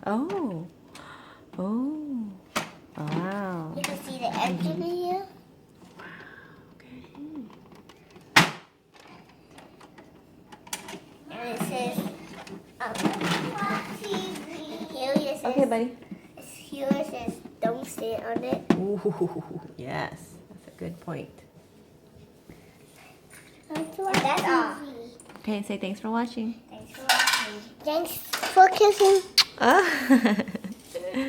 Oh. Oh. Wow. You can see the engine here. And it says, here it says, Okay, buddy. here it says, don't sit on it. Ooh, yes. That's a good point. And that's all. Okay, say thanks for watching. Thanks for watching. Thanks for kissing. Ah.